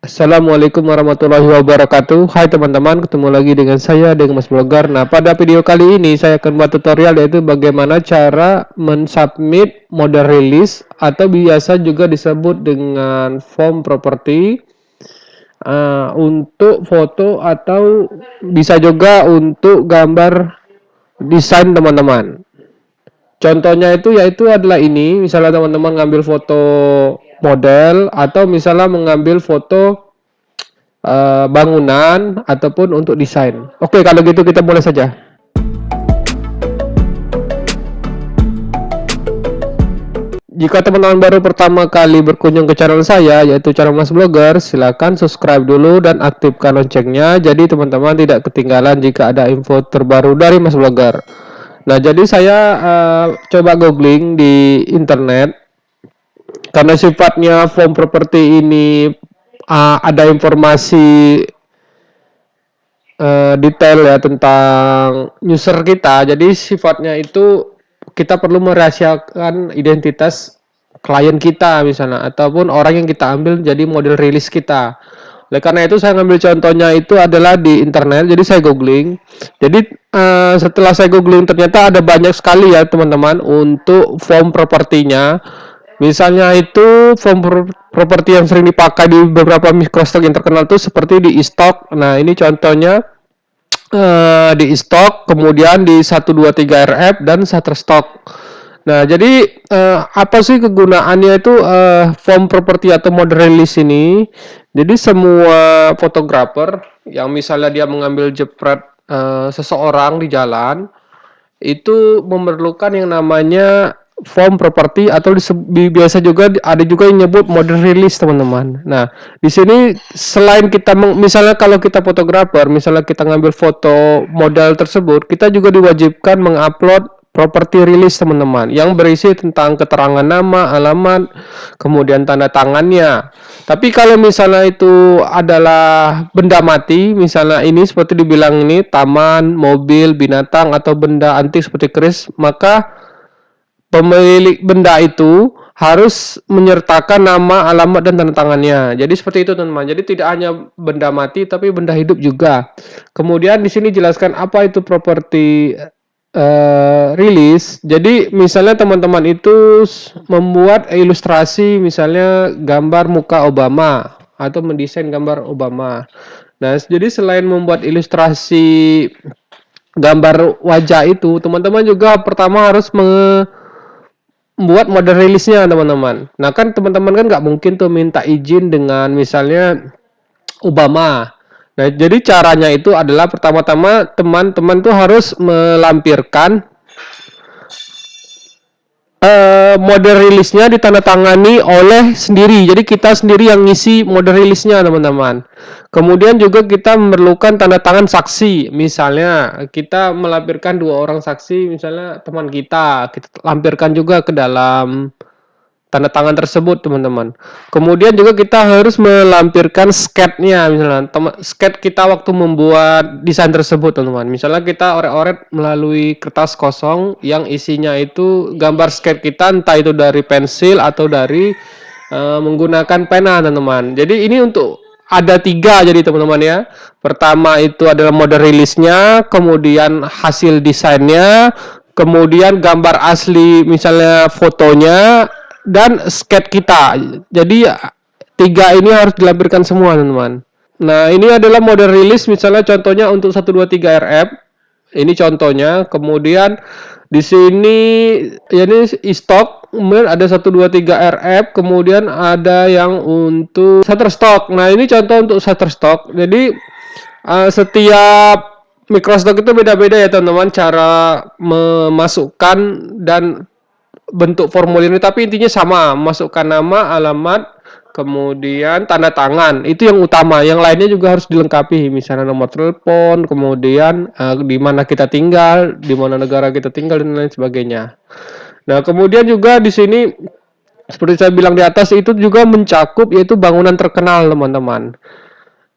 Assalamualaikum warahmatullahi wabarakatuh. Hai teman-teman, ketemu lagi dengan saya, dengan Mas Blogar. Nah, pada video kali ini saya akan buat tutorial yaitu bagaimana cara mensubmit model release atau biasa juga disebut dengan form property untuk foto atau bisa juga untuk gambar desain teman-teman. Contohnya itu yaitu adalah ini, misalnya teman-teman ngambil foto model atau misalnya mengambil foto bangunan ataupun untuk desain. Oke, kalau gitu kita mulai saja. Jika teman-teman baru pertama kali berkunjung ke channel saya, yaitu channel Mas Blogger, silakan subscribe dulu dan aktifkan loncengnya, jadi teman-teman tidak ketinggalan jika ada info terbaru dari Mas Blogger. Nah, jadi saya coba googling di internet, karena sifatnya form property ini ada informasi detail ya tentang user kita, jadi sifatnya itu kita perlu merahasiakan identitas klien kita misalnya ataupun orang yang kita ambil jadi model rilis kita. Oleh karena itu saya ngambil contohnya itu adalah di internet, jadi saya googling. Jadi setelah saya googling ternyata ada banyak sekali ya teman-teman untuk form propertinya. Misalnya itu form properti yang sering dipakai di beberapa microstock yang terkenal itu seperti di e-stock. Nah, ini contohnya di e-stock, kemudian di 123 RF dan Shutterstock. Nah, jadi apa sih kegunaannya itu form property atau model release ini? Jadi semua fotografer yang misalnya dia mengambil jepret seseorang di jalan itu memerlukan yang namanya form property atau biasa juga ada juga yang nyebut model release teman-teman. Nah, di sini selain kita misalnya kalau kita fotografer, misalnya kita ngambil foto model tersebut, kita juga diwajibkan mengupload property release teman-teman yang berisi tentang keterangan nama, alamat, kemudian tanda tangannya. Tapi kalau misalnya itu adalah benda mati, misalnya ini seperti dibilang ini taman, mobil, binatang atau benda antik seperti keris, maka pemilik benda itu harus menyertakan nama, alamat, dan tanda tangannya. Jadi seperti itu teman-teman. Jadi tidak hanya benda mati tapi benda hidup juga. Kemudian di sini jelaskan apa itu properti release. Jadi misalnya teman-teman itu membuat ilustrasi misalnya gambar muka Obama atau mendesain gambar Obama. Nah, jadi selain membuat ilustrasi gambar wajah itu, teman-teman juga pertama harus membuat model rilisnya teman-teman. Nah, kan teman-teman kan nggak mungkin tuh minta izin dengan misalnya Obama. Nah, jadi caranya itu adalah pertama-tama teman-teman tuh harus melampirkan model rilisnya ditandatangani oleh sendiri. Jadi kita sendiri yang ngisi model rilisnya teman-teman. Kemudian juga kita memerlukan tanda tangan saksi. Misalnya kita melampirkan 2 orang saksi, misalnya teman kita lampirkan juga ke dalam tanda tangan tersebut teman-teman. Kemudian juga kita harus melampirkan sketnya, misalnya sket kita waktu membuat desain tersebut teman-teman. Misalnya kita oret-oret melalui kertas kosong yang isinya itu gambar sket kita, entah itu dari pensil atau dari menggunakan pena teman-teman. Jadi ini untuk ada 3 jadi teman-teman ya. Pertama itu adalah model rilisnya, kemudian hasil desainnya, kemudian gambar asli misalnya fotonya, dan sket kita. Jadi 3 ini harus dilampirkan semua teman-teman. Nah, ini adalah model rilis misalnya contohnya untuk 123 RF. Ini contohnya. Kemudian di sini ya ini e-stock, kemudian ada 123 RF, kemudian ada yang untuk Shutterstock. Nah, ini contoh untuk Shutterstock. Jadi setiap microstock itu beda-beda ya teman-teman cara memasukkan dan bentuk formulir ini, tapi intinya sama, masukkan nama, alamat, kemudian tanda tangan. Itu yang utama. Yang lainnya juga harus dilengkapi, misalnya nomor telepon, kemudian di mana kita tinggal, di mana negara kita tinggal, dan lain sebagainya. Nah, kemudian juga di sini seperti saya bilang di atas itu juga mencakup yaitu bangunan terkenal teman-teman.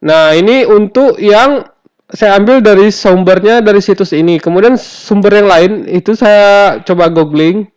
Nah, ini untuk yang saya ambil dari sumbernya dari situs ini. Kemudian sumber yang lain itu saya coba googling.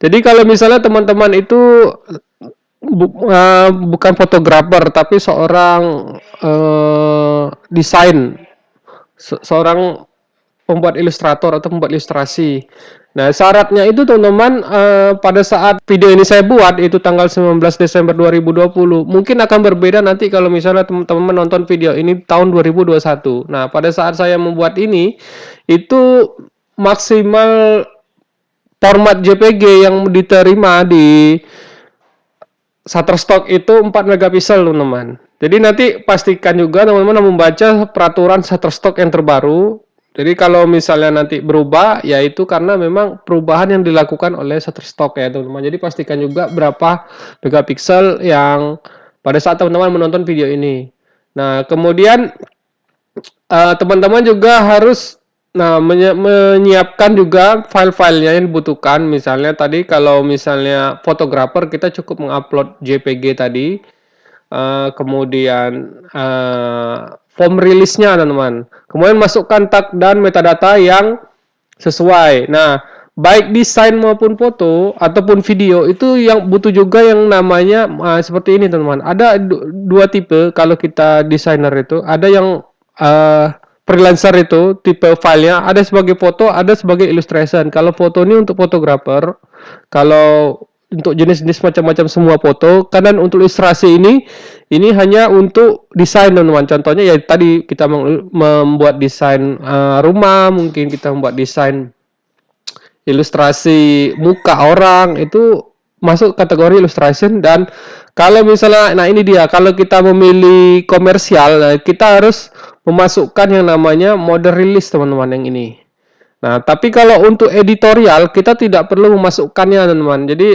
Jadi kalau misalnya teman-teman itu bukan fotografer tapi seorang desain, seorang pembuat ilustrator atau pembuat ilustrasi. Nah, syaratnya itu teman-teman, pada saat video ini saya buat itu tanggal 19 Desember 2020. Mungkin akan berbeda nanti kalau misalnya teman-teman menonton video ini tahun 2021. Nah, pada saat saya membuat ini itu maksimal format JPG yang diterima di Shutterstock itu 4 megapiksel teman-teman. Jadi nanti pastikan juga teman-teman membaca peraturan Shutterstock yang terbaru. Jadi kalau misalnya nanti berubah, yaitu karena memang perubahan yang dilakukan oleh Shutterstock ya teman-teman. Jadi pastikan juga berapa megapiksel yang pada saat teman-teman menonton video ini. Nah, kemudian teman-teman juga harus menyiapkan juga file-filenya yang dibutuhkan. Misalnya tadi kalau misalnya fotografer kita cukup mengupload JPG tadi, kemudian form rilisnya teman-teman. Kemudian masukkan tag dan metadata yang sesuai. Nah, baik desain maupun foto ataupun video itu yang butuh juga yang namanya seperti ini teman-teman. Ada dua tipe kalau kita desainer itu. Ada yang freelancer itu tipe filenya ada sebagai foto, ada sebagai illustration. Kalau foto ini untuk fotografer, kalau untuk jenis-jenis macam-macam semua foto. Kadang untuk ilustrasi ini hanya untuk desain teman-teman. Contohnya ya tadi kita membuat desain rumah, mungkin kita membuat desain ilustrasi muka orang, itu masuk kategori illustration. Dan kalau misalnya, nah ini dia, kalau kita memilih komersial, nah kita harus memasukkan yang namanya model release teman-teman yang ini. Nah, tapi kalau untuk editorial kita tidak perlu memasukkannya teman-teman. Jadi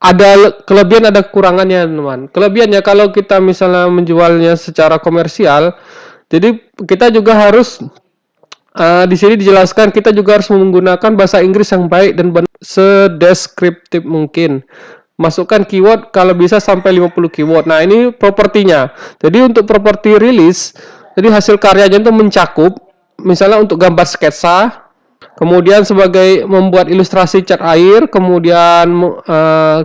ada kelebihan ada kekurangannya teman-teman. Kelebihannya kalau kita misalnya menjualnya secara komersial, jadi kita juga harus di sini dijelaskan kita juga harus menggunakan bahasa Inggris yang baik dan sedeskriptif mungkin. Masukkan keyword kalau bisa sampai 50 keyword. Nah, ini propertinya. Jadi untuk properti rilis, jadi hasil karyanya itu mencakup misalnya untuk gambar sketsa, kemudian sebagai membuat ilustrasi cat air, kemudian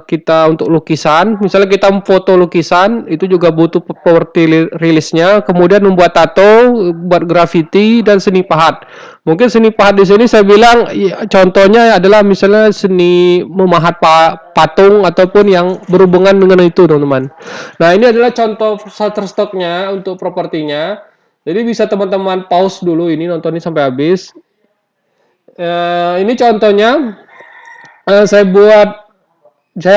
kita untuk lukisan, misalnya kita foto lukisan, itu juga butuh properti rilisnya, kemudian membuat tato, buat graffiti, dan seni pahat. Mungkin seni pahat di sini saya bilang ya, contohnya adalah misalnya seni memahat patung ataupun yang berhubungan dengan itu teman-teman. Nah, ini adalah contoh Shutterstock-nya untuk propertinya. Jadi bisa teman-teman pause dulu ini, nontonnya sampai habis. Ini contohnya saya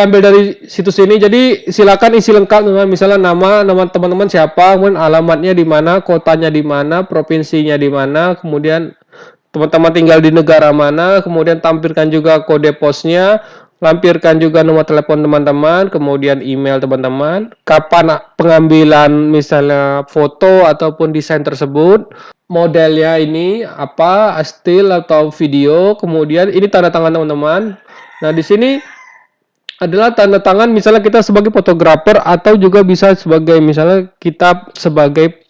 ambil dari situs ini. Jadi silakan isi lengkap teman, misalnya nama teman-teman siapa, kemudian alamatnya di mana, kotanya di mana, provinsinya di mana, kemudian teman-teman tinggal di negara mana, kemudian tampilkan juga kode posnya, lampirkan juga nomor telepon teman-teman, kemudian email teman-teman, kapan pengambilan misalnya foto ataupun desain tersebut, modelnya ini apa, still atau video, kemudian ini tanda tangan teman-teman. Nah, di sini adalah tanda tangan misalnya kita sebagai fotografer atau juga bisa sebagai misalnya kita sebagai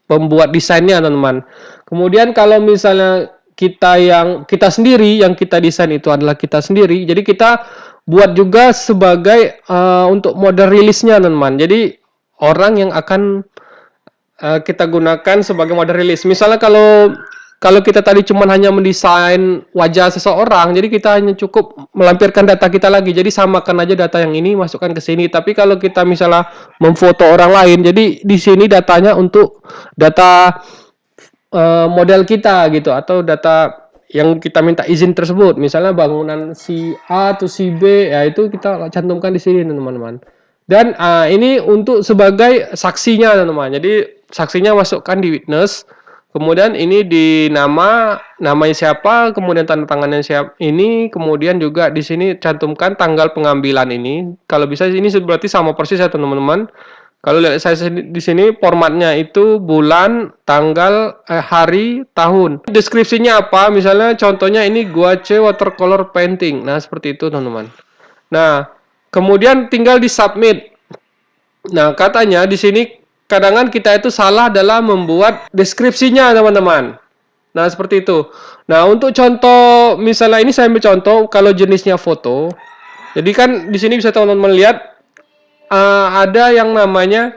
pembuat desainnya teman-teman. Kemudian kalau misalnya kita sendiri yang kita desain itu adalah kita sendiri, jadi kita buat juga sebagai untuk model rilisnya teman-teman. Jadi orang yang akan kita gunakan sebagai model rilis. Misalnya kalau kita tadi cuma hanya mendesain wajah seseorang, jadi kita hanya cukup melampirkan data kita lagi. Jadi samakan aja data yang ini, masukkan ke sini. Tapi kalau kita misalnya memfoto orang lain, jadi di sini datanya untuk data model kita gitu, atau data yang kita minta izin tersebut. Misalnya bangunan si A atau si B, ya itu kita cantumkan di sini teman-teman. Dan ini untuk sebagai saksinya teman-teman. Jadi saksinya masukkan di witness. Kemudian ini di namanya siapa, kemudian tanda tangannya siapa ini, kemudian juga di sini cantumkan tanggal pengambilan ini. Kalau bisa ini berarti sama persis ya teman-teman. Kalau lihat saya di sini formatnya itu bulan, tanggal, hari, tahun. Deskripsinya apa? Misalnya contohnya ini Guache watercolor painting. Nah, seperti itu teman-teman. Nah, kemudian tinggal di submit. Nah, katanya di sini kadang kita itu salah dalam membuat deskripsinya, teman-teman. Nah, seperti itu. Nah, untuk contoh misalnya ini saya ambil contoh kalau jenisnya foto. Jadi kan di sini bisa teman-teman lihat ada yang namanya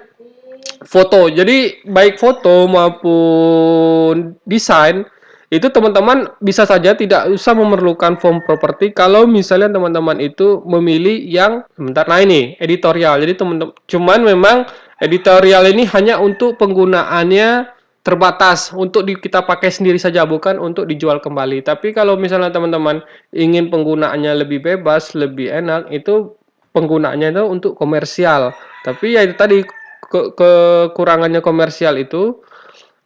foto. Jadi baik foto maupun desain itu teman-teman bisa saja tidak usah memerlukan form properti kalau misalnya teman-teman itu memilih yang bentar, nah ini editorial. Jadi teman-teman cuman memang editorial ini hanya untuk penggunaannya terbatas untuk kita pakai sendiri saja, bukan untuk dijual kembali. Tapi kalau misalnya teman-teman ingin penggunaannya lebih bebas, lebih enak, itu penggunaannya itu untuk komersial. Tapi ya itu tadi kekurangannya komersial itu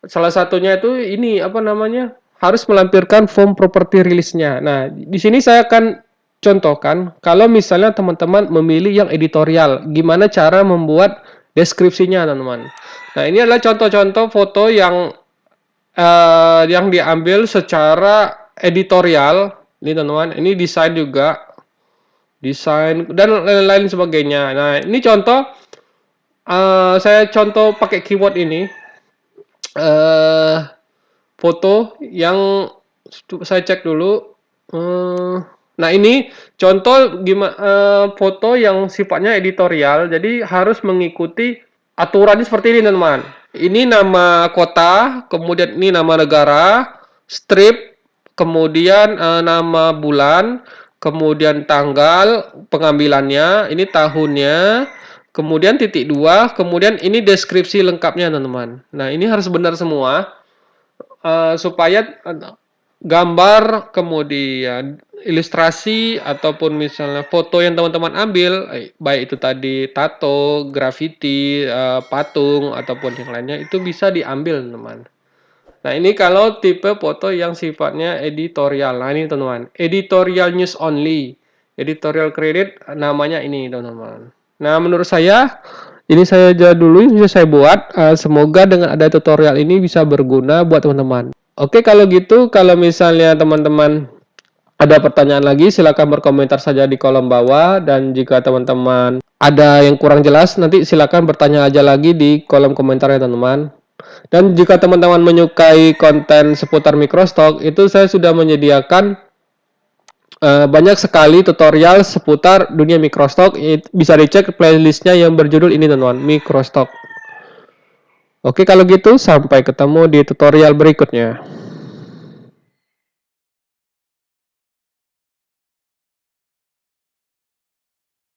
salah satunya itu ini apa namanya harus melampirkan form property release-nya. Nah, di sini saya akan contohkan kalau misalnya teman-teman memilih yang editorial, gimana cara membuat deskripsinya, teman-teman. Nah, ini adalah contoh-contoh foto yang diambil secara editorial. Ini teman-teman, ini desain juga, desain dan lain-lain sebagainya. Nah, ini contoh saya contoh pakai keyword ini foto yang saya cek dulu. Nah ini contoh gimana foto yang sifatnya editorial, jadi harus mengikuti aturannya seperti ini teman-teman. Ini nama kota, kemudian ini nama negara, strip, kemudian nama bulan, kemudian tanggal pengambilannya, ini tahunnya, kemudian titik 2, kemudian ini deskripsi lengkapnya teman-teman. Nah ini harus benar semua supaya gambar kemudian ilustrasi ataupun misalnya foto yang teman-teman ambil baik itu tadi tato, graffiti, patung ataupun yang lainnya itu bisa diambil teman-teman. Nah ini kalau tipe foto yang sifatnya editorial. Nah ini teman-teman, editorial news only, editorial credit namanya ini teman-teman. Nah menurut saya ini saya aja dulu yang bisa saya buat. Semoga dengan ada tutorial ini bisa berguna buat teman-teman. Oke kalau gitu, kalau misalnya teman-teman ada pertanyaan lagi, silakan berkomentar saja di kolom bawah. Dan jika teman-teman ada yang kurang jelas, nanti silakan bertanya aja lagi di kolom komentar ya teman-teman. Dan jika teman-teman menyukai konten seputar microstock, itu saya sudah menyediakan banyak sekali tutorial seputar dunia microstock. Bisa dicek playlistnya yang berjudul ini teman-teman, microstock. Oke kalau gitu, sampai ketemu di tutorial berikutnya.